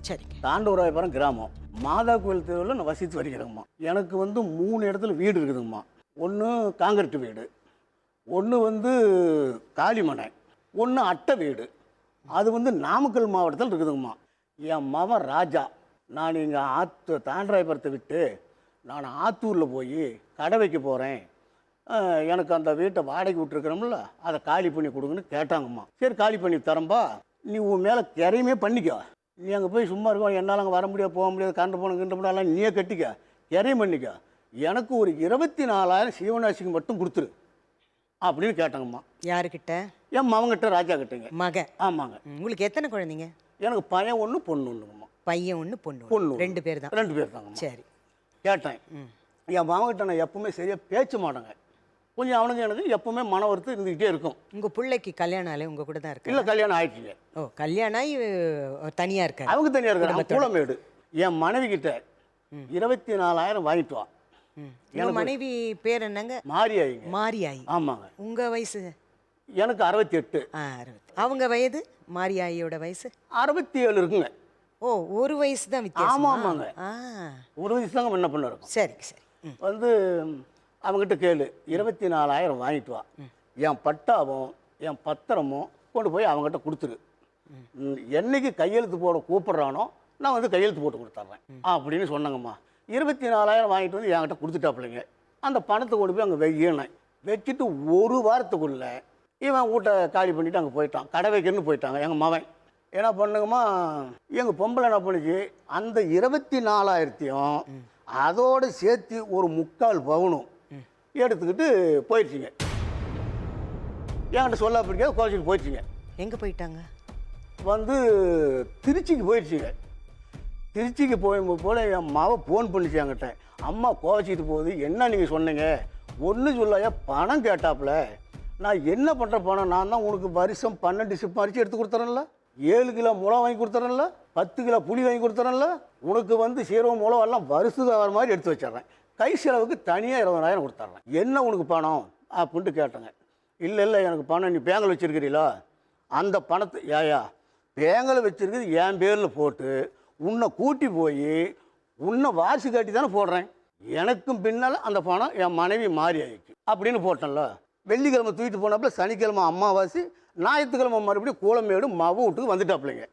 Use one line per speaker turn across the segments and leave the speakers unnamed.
சரிங்க.
தாண்டவராயபுரம் கிராமம் மாதா கோயில் தெருவில் நான் வசித்து வருகிறேங்கம்மா. எனக்கு வந்து 3 இடத்துல வீடு இருக்குதுங்கம்மா. ஒன்று காங்கிரீட் வீடு, ஒன்று வந்து காலிமனை, ஒன்று அட்டை வீடு. அது வந்து நாமக்கல் மாவட்டத்தில் இருக்குதுங்கம்மா. என் மகன் ராஜா, நான் இங்கே தாண்டராயபுரத்தை விட்டு நான் ஆத்தூரில் போய் கடை வைக்க போகிறேன், எனக்கு அந்த வீட்டை வாடகை விட்டுருக்கிறோம்ல, அதை காலி பண்ணி கொடுங்கன்னு கேட்டாங்கம்மா. சரி காலி பண்ணி தரம்பா, நீ உன் மேலே கிரையுமே பண்ணிக்க, நீ அங்கே போய் சும்மா இருக்க, என்னால் அங்கே வர முடியாது, போக முடியாது, கண்டு போனலாம் நீயே கட்டிக்க, கிரையும் பண்ணிக்க, எனக்கு ஒரு 24,000 சிவனாசிக்கு மட்டும் கொடுத்துரு அப்படின்னு கேட்டாங்கம்மா.
யாருக்கிட்ட?
என் மகன்கிட்ட, ராஜா கிட்டங்க.
மக?
ஆமாங்க.
உங்களுக்கு எத்தனை குழந்தைங்க?
எனக்கு பையன் ஒன்று பொண்ணு ஒன்றுங்கம்மா.
பையன் ஒன்று பொண்ணு
பொண்ணு
2 பேர் தான்?
2 பேர் தாங்கம்மா.
சரி.
கேட்டேன். என் மகன்கிட்ட நான் எப்பவுமே சரியாக பேச்ச மாட்டேங்க. கொஞ்சம் அவனுக்கு எனக்கு எப்பவுமே மன வருத்தம் இருந்துக்கிட்டே இருக்கும்.
உங்கள் பிள்ளைக்கு கல்யாணம் ஆகலை, உங்கள் கூட தான் இருக்கு?
இல்லை, கல்யாணம் ஆயிடுச்சுங்க.
ஓ, கல்யாணம் ஆகி தனியாக இருக்காரு?
அவங்க தனியாக இருக்காங்க. கூலமேடு. என் மனைவி கிட்ட 24,000 வாங்கிட்டு வா.
என் மனைவி பேர் என்னங்க?
மாரியாயி.
மாரியாயி.
ஆமாங்க.
உங்கள் வயசு?
எனக்கு 68.
60. அவங்க வயது? மாரியாயியோட வயசு
67 இருக்குங்க.
ஓ, ஒரு வயசு தான் வித்தியாசம்.
ஆமாங்க. ஒரு வயசு தாங்க முன்ன பண்ண இருக்கும்.
சரி சரி.
வந்து அவங்ககிட்ட கேளு, 24,000 வாங்கிட்டு வா, என் பட்டாவும் என் பத்திரமும் கொண்டு போய் அவங்ககிட்ட கொடுத்துரு, என்னைக்கு கையெழுத்து போட கூப்பிட்றானோ நான் வந்து கையெழுத்து போட்டு கொடுத்துட்றேன் அப்படின்னு சொன்னாங்கம்மா. 24,000 வாங்கிட்டு வந்து என்கிட்ட கொடுத்துட்டாப்பிள்ளைங்க. அந்த பணத்தை கொண்டு போய் அங்கே வையினேன். வச்சுட்டு ஒரு வாரத்துக்குள்ளே இவன் வீட்டை காலி பண்ணிவிட்டு அங்கே போயிட்டான். கடை வைக்கணும்னு போயிட்டாங்க எங்கள் மகன். என்ன பண்ணுங்கம்மா, எங்கள் பொம்பளை என்ன பண்ணுச்சு, அந்த 24,000த்தையும் அதோடு சேர்த்து ஒரு 3/4 பவுனும் எடுத்துக்கிட்டு போயிடுச்சிங்க. என்கிட்ட சொல்ல பிடிக்காது, கோச்சிட்டு போயிடுச்சிங்க.
எங்கே போயிட்டாங்க?
வந்து திருச்சிக்கு போயிடுச்சிங்க. திருச்சிக்கு போகும்போது என் மாவை ஃபோன் பண்ணிச்சு என்கிட்ட, அம்மா கோச்சிட்டு போகுது, என்ன நீங்கள் சொன்னீங்க, ஒன்றும் சொல்லாயா பணம் கேட்டாப்புல, நான் என்ன பண்ணுற பணம், நான் தான் உனக்கு வருஷம் 12 சிப் அரிசி எடுத்து கொடுத்துறேன்ல, 7 கிலோ முளை வாங்கி கொடுத்துறேன்ல, 10 கிலோ புளி வாங்கி கொடுத்துறேன்ல, உனக்கு வந்து சீரகம் முளை எல்லாம் வருஷத்துக்கு வர மாதிரி எடுத்து வச்சிட்றேன், கை செலவுக்கு தனியாக 20,000 கொடுத்துட்றேன், என்ன உனக்கு பணம் அப்படின்ட்டு கேட்டேங்க. இல்லை இல்லை எனக்கு பணம், நீ பேங்கில் வச்சுருக்கிறீங்களா, அந்த பணத்தை ஏயா பேங்கில் வச்சுருக்குது என் பேரில் போட்டு உன்னை கூட்டி போய் உன்னை வாசி காட்டி தானே போடுறேன், எனக்கும் பின்னால் அந்த பணம் என் மனைவி மாறி ஆயிடுச்சு அப்படின்னு போட்டேன்ல. வெள்ளிக்கிழமை தூக்கிட்டு போனப்பல சனிக்கிழமை அம்மாவாசி, ஞாயிற்றுக்கிழமை மறுபடியும் கூலமேடு மவ வீட்டுக்கு வந்துட்டாப்புலைங்க.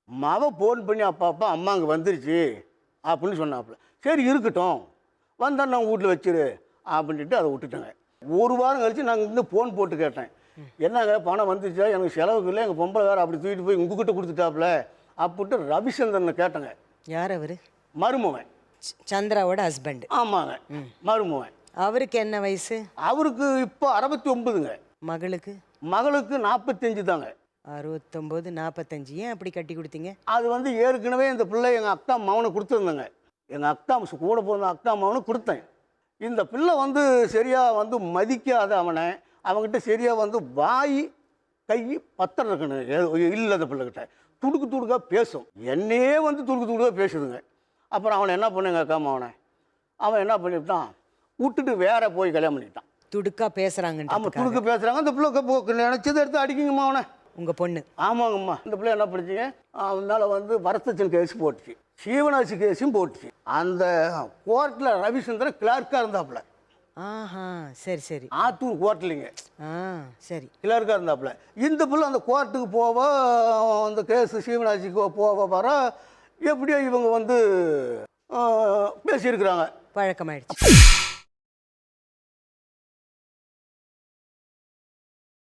மவ ஃபோன் பண்ணி அப்பா அம்மா அங்கே வந்துருச்சு அப்படின்னு சொன்னாப்புல. சரி இருக்கட்டும், வந்தால் நான் வீட்டில் வச்சிரு அப்படின்ட்டு அதை விட்டுட்டேங்க. ஒரு வாரம் கழித்து நாங்கள் இன்னும் ஃபோன் போட்டு கேட்டேன், என்னங்க பணம் வந்துச்சா, எனக்கு செலவுக்கு இல்லை, எங்கள் பொம்பளை வேறு அப்படி தூக்கிட்டு போய் உங்ககிட்ட கொடுத்துட்டாப்புல அப்படின்ட்டு ரவிச்சந்திரனை கேட்டேங்க.
யார் அவர்?
மருமவன்,
சந்திராவோட ஹஸ்பண்ட்.
ஆமாங்க, மருமவன்.
அவருக்கு என்ன வயசு?
அவருக்கு இப்போ 69ங்க.
மகளுக்கு?
மகளுக்கு 45 தாங்க.
69 45. ஏன் அப்படி கட்டி கொடுத்தீங்க? அது
வந்து ஏற்கனவே இந்த பிள்ளை எங்கள் அக்கா மகனை கொடுத்துருந்தேங்க. எங்கள் அக்கா கூட பிறந்த அக்கா மகனை கொடுத்தேன். இந்த பிள்ளை வந்து சரியாக வந்து மதிக்காத அவனை, அவங்ககிட்ட சரியாக வந்து வாய் கை பத்திரம் இருக்கணும் இல்லாத பிள்ளைகிட்ட துடுக்கு துடுக்காக பேசும். என்னையே வந்து துடுக்கு துடுக்காக பேசுதுங்க. அப்புறம் அவனை என்ன பண்ணுங்க அக்கா மகனை, அவன் என்ன பண்ணிவிட்டான், விட்டுட்டு வேற போய் கல்யாணம் பண்ணிட்டான்.
துடுக்கா பேசுகிறாங்க.
ஆமாம், துடுக்கு பேசுகிறாங்க. அந்த பிள்ளை நினச்சதை எடுத்து அடிக்குங்கம்மா அவனை.
உங்கள் பொண்ணு?
ஆமாங்கம்மா. இந்த பிள்ளை என்ன பண்ணிச்சிங்க, அவனால வந்து வரதட்சணை கேஸ் போட்டுச்சு, சீவனாசி கேஸும் போட்டுச்சு. அந்த கோர்ட்டில் ரவிச்சந்திரன் கிளார்க்காக இருந்தாப்புல.
ஆஹா, சரி சரி.
ஆத்தூர் கோர்ட்லிங்க.
சரி,
கிளார்க்காக இருந்தாப்புல. இந்த பிள்ளை அந்த கோர்ட்டுக்கு போவ, அந்த கேஸ் சீவனாசிக்கு போவ வர எப்படியோ இவங்க வந்து பேசியிருக்கிறாங்க.
பழக்கமாயிடுச்சு.